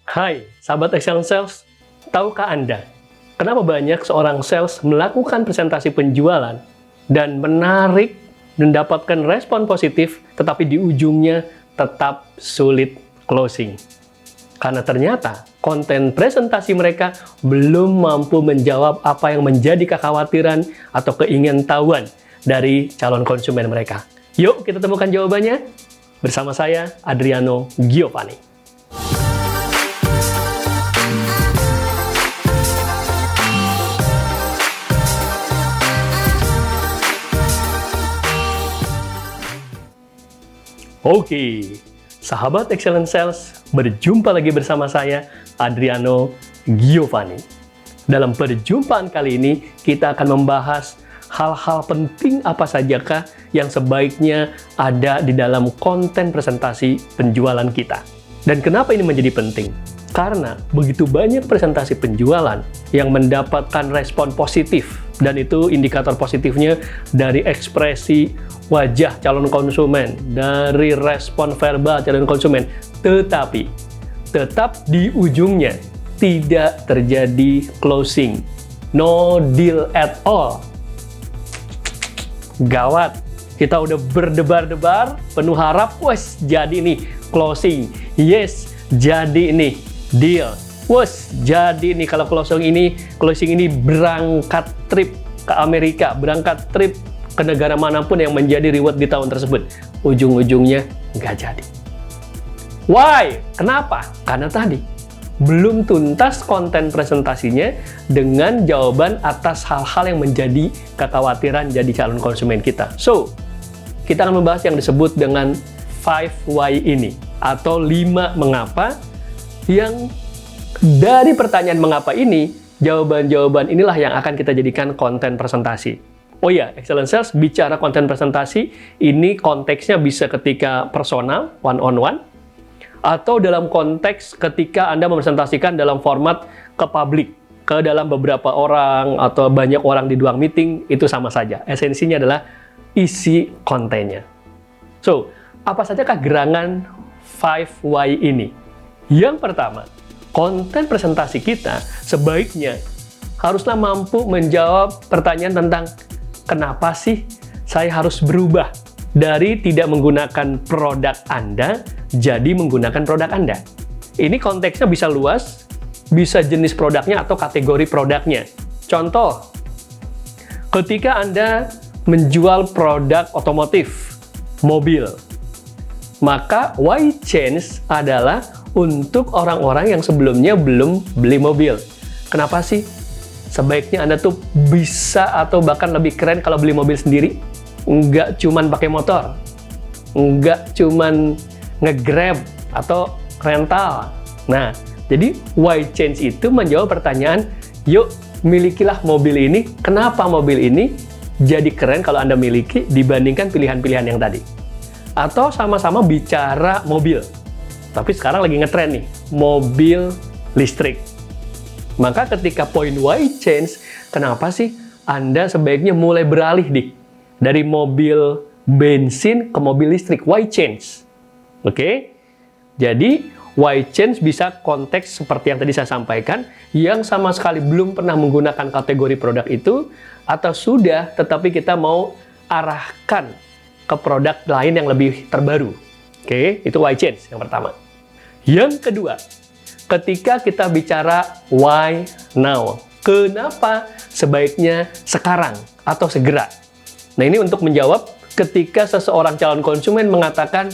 Hai, sahabat Excellent Sales. Tahukah Anda, kenapa banyak seorang sales melakukan presentasi penjualan dan menarik, mendapatkan respon positif, tetapi di ujungnya tetap sulit closing? Karena ternyata konten presentasi mereka belum mampu menjawab apa yang menjadi kekhawatiran atau keingintahuan dari calon konsumen mereka. Yuk kita temukan jawabannya bersama saya, Adriano Giovanni. Oke, sahabat Excellent Sales, berjumpa lagi bersama saya, Adriano Giovanni. Dalam perjumpaan kali ini, kita akan membahas hal-hal penting apa sajakah yang sebaiknya ada di dalam konten presentasi penjualan kita. Dan kenapa ini menjadi penting? Karena begitu banyak presentasi penjualan yang mendapatkan respon positif, dan itu indikator positifnya dari ekspresi wajah calon konsumen, dari respon verbal calon konsumen, tetapi tetap di ujungnya tidak terjadi closing, no deal at all. Gawat, kita udah berdebar-debar, penuh harap, wes jadi nih closing, yes jadi nih deal, wes jadi nih kalau closing ini berangkat trip ke Amerika, berangkat trip ke negara manapun yang menjadi reward di tahun tersebut. Ujung-ujungnya nggak jadi. Why? Kenapa? Karena tadi belum tuntas konten presentasinya dengan jawaban atas hal-hal yang menjadi kekhawatiran jadi calon konsumen kita. So, kita akan membahas yang disebut dengan 5 why ini, atau 5 mengapa, yang dari pertanyaan mengapa ini, jawaban-jawaban inilah yang akan kita jadikan konten presentasi. Oh ya, Excellent Sales bicara konten presentasi, ini konteksnya bisa ketika personal, one-on-one, atau dalam konteks ketika Anda mempresentasikan dalam format ke publik, ke dalam beberapa orang, atau banyak orang di ruang meeting, itu sama saja. Esensinya adalah isi kontennya. So, apa sajakah gerangan 5 why ini? Yang pertama, konten presentasi kita sebaiknya haruslah mampu menjawab pertanyaan tentang kenapa sih saya harus berubah dari tidak menggunakan produk Anda jadi menggunakan produk Anda. Ini konteksnya bisa luas, bisa jenis produknya atau kategori produknya. Contoh, ketika Anda menjual produk otomotif, mobil, maka why change adalah untuk orang-orang yang sebelumnya belum beli mobil. Kenapa sih sebaiknya Anda tuh bisa atau bahkan lebih keren kalau beli mobil sendiri? Nggak cuman pakai motor, nggak cuman nge-grab atau rental. Nah, jadi why change itu menjawab pertanyaan, yuk milikilah mobil ini. Kenapa mobil ini jadi keren kalau Anda miliki dibandingkan pilihan-pilihan yang tadi? Atau sama-sama bicara mobil, tapi sekarang lagi ngetren nih, mobil listrik. Maka ketika point why change, kenapa sih Anda sebaiknya mulai beralih dari mobil bensin ke mobil listrik? Why change? Oke? Jadi, why change bisa konteks seperti yang tadi saya sampaikan, yang sama sekali belum pernah menggunakan kategori produk itu, atau sudah, tetapi kita mau arahkan ke produk lain yang lebih terbaru. Oke? Itu why change yang pertama. Yang kedua, ketika kita bicara why now, kenapa sebaiknya sekarang atau segera? Nah, ini untuk menjawab ketika seseorang calon konsumen mengatakan,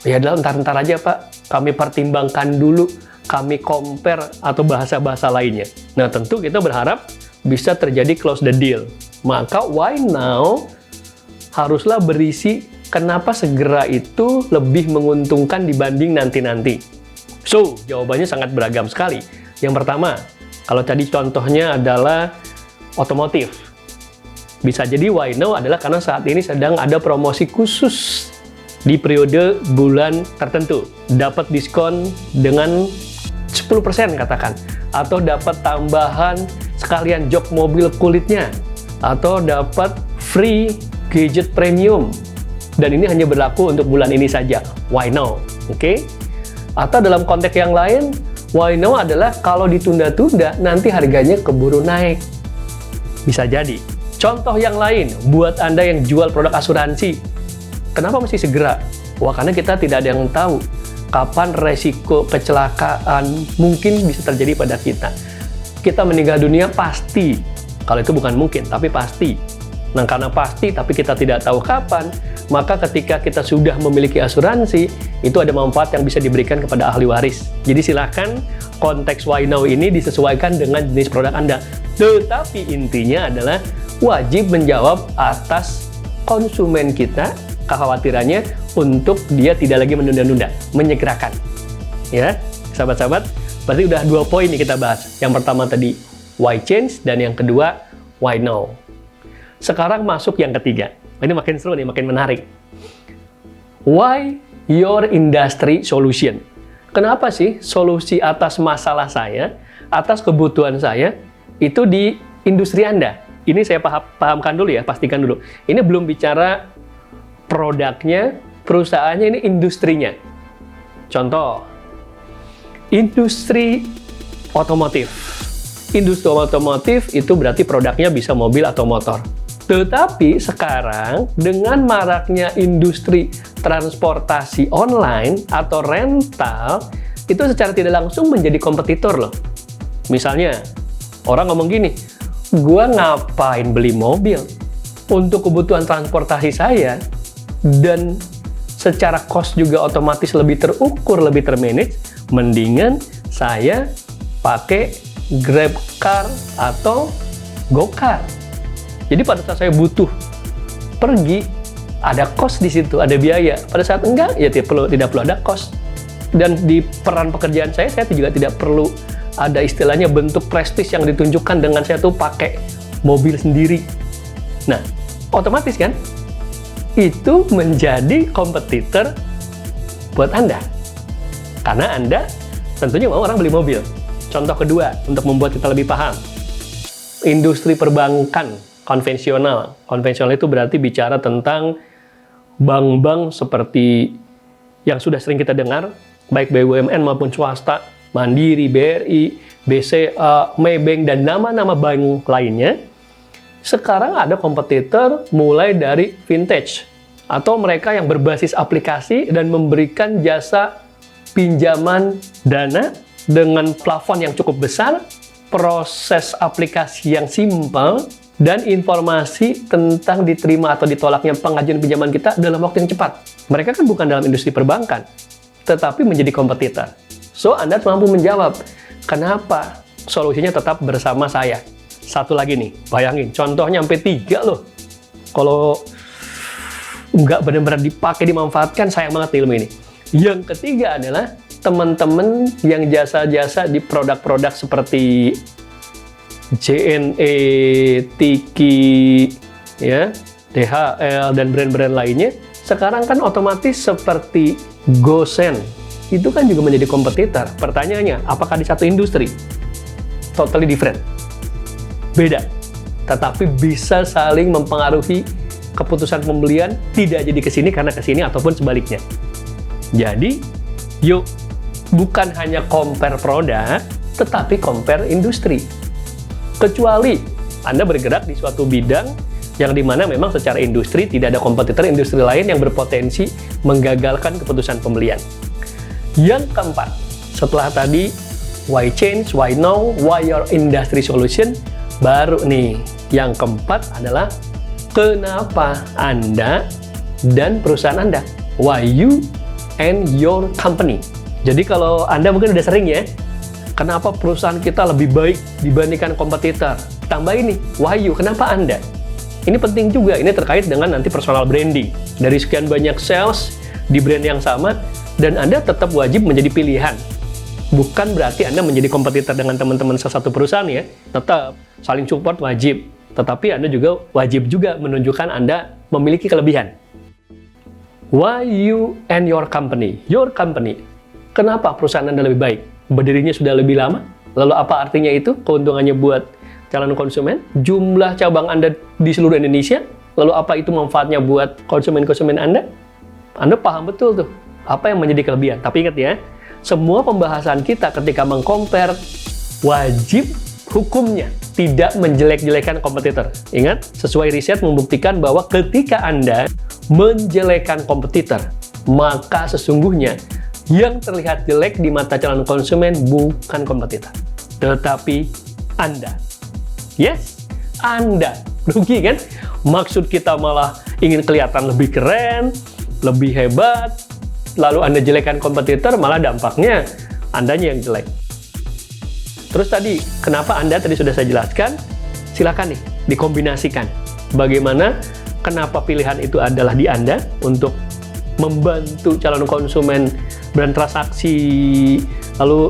ya adalah ntar-ntar aja Pak, kami pertimbangkan dulu, kami compare atau bahasa-bahasa lainnya. Nah, tentu kita berharap bisa terjadi close the deal. Maka why now haruslah berisi kenapa segera itu lebih menguntungkan dibanding nanti-nanti. So, jawabannya sangat beragam sekali. Yang pertama, kalau tadi contohnya adalah otomotif. Bisa jadi why now adalah karena saat ini sedang ada promosi khusus di periode bulan tertentu. Dapat diskon dengan 10% katakan. Atau dapat tambahan sekalian jok mobil kulitnya. Atau dapat free gadget premium. Dan ini hanya berlaku untuk bulan ini saja. Why now? Oke? Atau dalam konteks yang lain, Why now adalah kalau ditunda-tunda nanti harganya keburu naik. Bisa jadi. Contoh yang lain, buat Anda yang jual produk asuransi, kenapa mesti segera? Wah, karena kita tidak ada yang tahu kapan resiko kecelakaan mungkin bisa terjadi pada kita. Kita meninggal dunia pasti. Kalau itu bukan mungkin, tapi pasti. Nah, karena pasti tapi kita tidak tahu kapan, maka ketika kita sudah memiliki asuransi, itu ada manfaat yang bisa diberikan kepada ahli waris. Jadi silakan konteks why now ini disesuaikan dengan jenis produk Anda. Tetapi intinya adalah wajib menjawab atas konsumen kita, kekhawatirannya untuk dia tidak lagi menunda-nunda, menyegerakan. Ya, sahabat-sahabat, berarti udah 2 poin nih kita bahas. Yang pertama tadi, why change, dan yang kedua, why now. Sekarang masuk yang ketiga. Ini makin seru nih, makin menarik. Why your industry solution? Kenapa sih solusi atas masalah saya, atas kebutuhan saya, itu di industri Anda? Ini saya pahamkan dulu ya, pastikan dulu. Ini belum bicara produknya, perusahaannya, ini industrinya. Contoh, industri otomotif. Industri otomotif itu berarti produknya bisa mobil atau motor. Tetapi sekarang dengan maraknya industri transportasi online atau rental, itu secara tidak langsung menjadi kompetitor loh. Misalnya, orang ngomong gini, gua ngapain beli mobil? Untuk kebutuhan transportasi saya, dan secara cost juga otomatis lebih terukur, lebih termanage, mendingan saya pakai Grab Car atau GoCar. Jadi pada saat saya butuh pergi, ada cost di situ, ada biaya. Pada saat enggak, ya tidak perlu ada cost. Dan di peran pekerjaan saya juga tidak perlu ada istilahnya bentuk prestis yang ditunjukkan dengan saya tuh pakai mobil sendiri. Nah, otomatis kan, itu menjadi kompetitor buat Anda. Karena Anda tentunya mau orang beli mobil. Contoh kedua, untuk membuat kita lebih paham. Industri perbankan konvensional. Konvensional itu berarti bicara tentang bank-bank seperti yang sudah sering kita dengar, baik BUMN maupun swasta, Mandiri, BRI, BCA, Maybank, dan nama-nama bank lainnya. Sekarang ada kompetitor mulai dari vintage, atau mereka yang berbasis aplikasi dan memberikan jasa pinjaman dana dengan plafon yang cukup besar, proses aplikasi yang simpel, dan informasi tentang diterima atau ditolaknya pengajuan pinjaman kita dalam waktu yang cepat. Mereka kan bukan dalam industri perbankan, tetapi menjadi kompetitor. So, Anda mampu menjawab, kenapa solusinya tetap bersama saya? Satu lagi nih, bayangin, contohnya sampai 3 loh. Kalau nggak benar-benar dipakai, dimanfaatkan, sayang banget ilmu ini. Yang ketiga adalah teman-teman yang jasa-jasa di produk-produk seperti JNE, Tiki, ya, DHL, dan brand-brand lainnya, sekarang kan otomatis seperti GoSend. Itu kan juga menjadi kompetitor. Pertanyaannya, apakah di satu industri? Totally different. Beda. Tetapi bisa saling mempengaruhi keputusan pembelian, tidak jadi ke sini karena ke sini, ataupun sebaliknya. Jadi, yuk, bukan hanya compare produk, tetapi compare industri. Kecuali Anda bergerak di suatu bidang yang dimana memang secara industri tidak ada kompetitor industri lain yang berpotensi menggagalkan keputusan pembelian. Yang keempat, setelah tadi why change, why now, why your industry solution, baru nih yang keempat adalah kenapa Anda dan perusahaan Anda, why you and your company. Jadi kalau Anda mungkin udah sering ya, kenapa perusahaan kita lebih baik dibandingkan kompetitor? Tambah ini, why you? Kenapa Anda? Ini penting juga, ini terkait dengan nanti personal branding. Dari sekian banyak sales di brand yang sama, dan Anda tetap wajib menjadi pilihan. Bukan berarti Anda menjadi kompetitor dengan teman-teman satu perusahaan ya, tetap saling support wajib. Tetapi Anda juga wajib juga menunjukkan Anda memiliki kelebihan. Why you and your company? Your company. Kenapa perusahaan Anda lebih baik? Berdirinya sudah lebih lama, lalu apa artinya itu? Keuntungannya buat calon konsumen, jumlah cabang Anda di seluruh Indonesia, lalu apa itu manfaatnya buat konsumen-konsumen Anda? Anda paham betul tuh, apa yang menjadi kelebihan. Tapi ingat ya, semua pembahasan kita ketika meng-compare wajib hukumnya tidak menjelek-jelekan kompetitor. Ingat, sesuai riset membuktikan bahwa ketika Anda menjelekan kompetitor, maka sesungguhnya yang terlihat jelek di mata calon konsumen bukan kompetitor, tetapi Anda. Yes, Anda. Rugi kan? Maksud kita malah ingin kelihatan lebih keren, lebih hebat, lalu Anda jelekan kompetitor, malah dampaknya Andanya yang jelek. Terus tadi, kenapa Anda tadi sudah saya jelaskan? Silakan nih, dikombinasikan. Bagaimana, kenapa pilihan itu adalah di Anda untuk membantu calon konsumen bertransaksi, lalu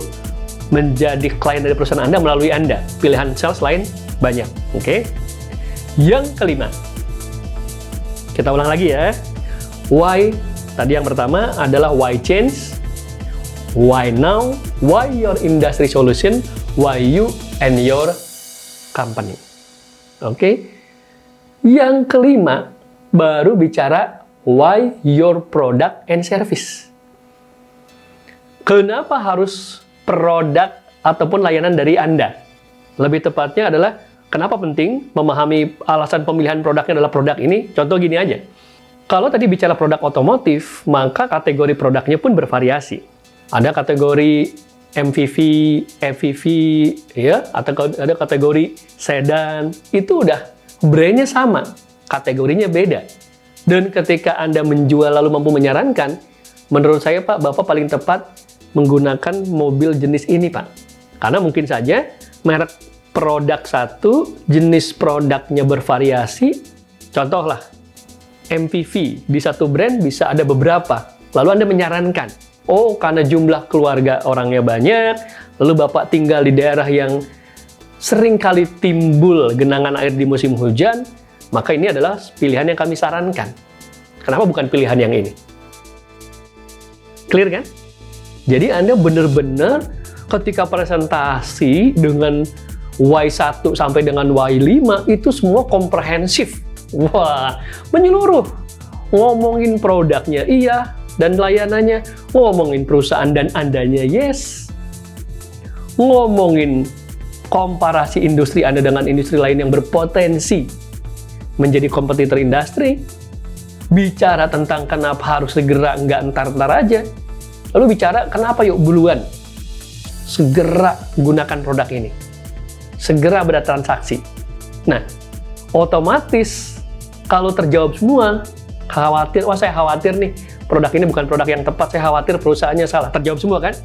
menjadi klien dari perusahaan Anda melalui Anda. Pilihan sales lain banyak, oke? Yang kelima, kita ulang lagi ya. Why? Tadi yang pertama adalah why change, why now, why your industry solution, why you and your company. Oke? Yang kelima, baru bicara why your product and service. Kenapa harus produk ataupun layanan dari Anda? Lebih tepatnya adalah kenapa penting memahami alasan pemilihan produknya adalah produk ini? Contoh gini aja. Kalau tadi bicara produk otomotif, maka kategori produknya pun bervariasi. Ada kategori MPV, EVV, ya, atau ada kategori sedan. Itu udah brandnya sama, kategorinya beda. Dan ketika Anda menjual lalu mampu menyarankan, menurut saya Pak, Bapak paling tepat menggunakan mobil jenis ini Pak. Karena mungkin saja merek produk satu, jenis produknya bervariasi. Contohlah, MPV di satu brand bisa ada beberapa. Lalu Anda menyarankan, oh karena jumlah keluarga orangnya banyak, lalu Bapak tinggal di daerah yang sering kali timbul genangan air di musim hujan, maka ini adalah pilihan yang kami sarankan. Kenapa bukan pilihan yang ini? Clear kan? Jadi Anda benar-benar ketika presentasi dengan Y1 sampai dengan Y5 itu semua komprehensif. Wah, menyeluruh. Ngomongin produknya iya, dan layanannya. Ngomongin perusahaan dan Andanya yes. Ngomongin komparasi industri Anda dengan industri lain yang berpotensi menjadi kompetitor industri. Bicara tentang kenapa harus segera, nggak entar-entar aja. Lalu bicara kenapa yuk buruan. Segera gunakan produk ini. Segera bertransaksi. Nah, otomatis kalau terjawab semua, khawatir, wah saya khawatir nih, produk ini bukan produk yang tepat, saya khawatir perusahaannya salah. Terjawab semua kan?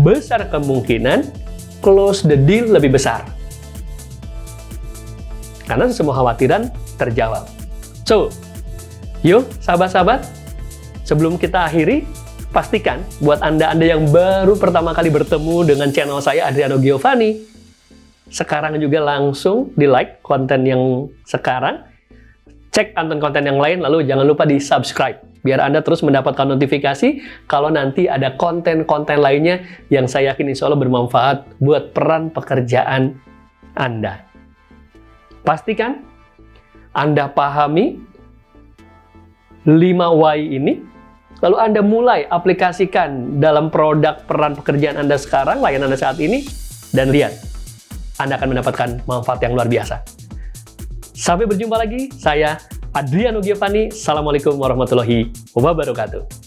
Besar kemungkinan close the deal lebih besar. Karena semua khawatiran terjawab. So, yuk sahabat-sahabat, sebelum kita akhiri, pastikan buat Anda yang baru pertama kali bertemu dengan channel saya, Adriano Giovanni, sekarang juga langsung di-like konten yang sekarang, cek konten-konten yang lain, lalu jangan lupa di-subscribe, biar Anda terus mendapatkan notifikasi kalau nanti ada konten-konten lainnya yang saya yakin insya Allah bermanfaat buat peran pekerjaan Anda. Pastikan Anda pahami 5Y ini, lalu Anda mulai aplikasikan dalam produk peran pekerjaan Anda sekarang, layanan Anda saat ini, dan lihat, Anda akan mendapatkan manfaat yang luar biasa. Sampai berjumpa lagi, saya Adriano Giovanni. Assalamualaikum warahmatullahi wabarakatuh.